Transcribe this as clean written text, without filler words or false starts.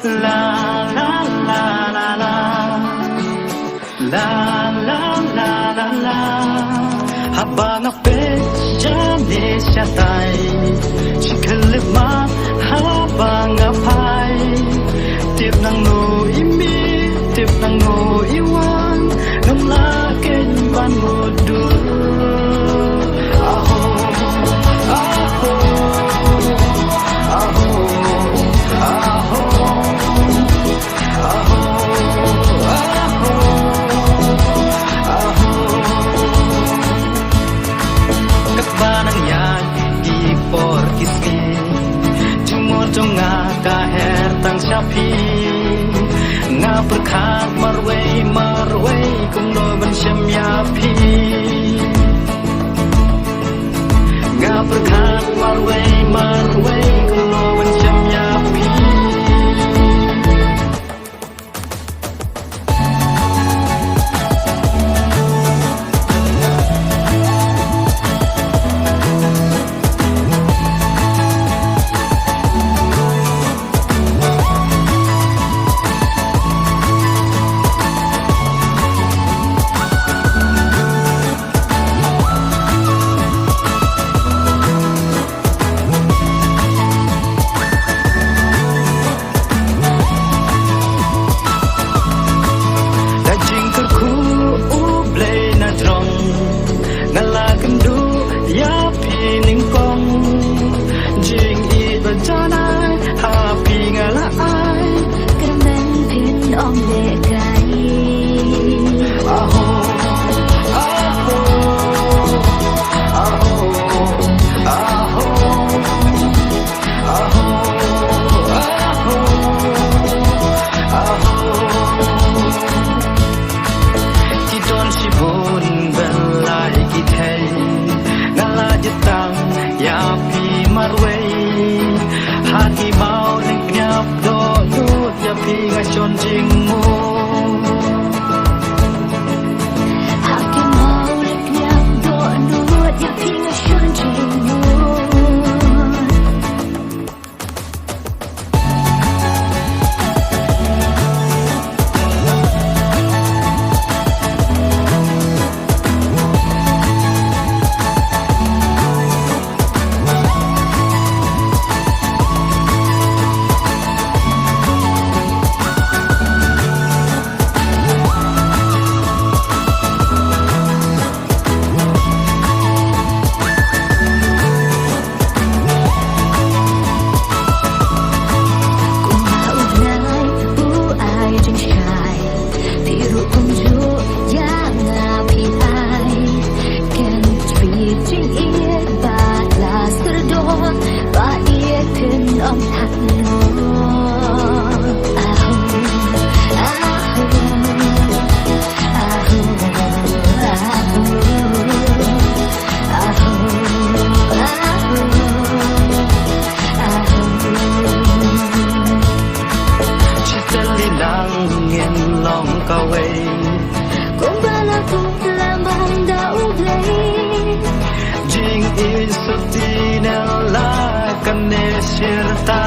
la la la la la la la la la la habang apejane syatai chikelma habang apai tip nang no imi tip nang no iwan ngamla ken ban modu aho aho aho aho aho aho các bạn yang di por kiski jumur jonga ka her tang sapi nga perkhat marway kum no ban syam ya pi nga perkhat marway kum no ban syam ya pi hati mau ning nyap do nut ya pi ngachon jing mo hati mau ning nyap do nut ya pi ngachon jing mo Jing in sutina la kan ne sirta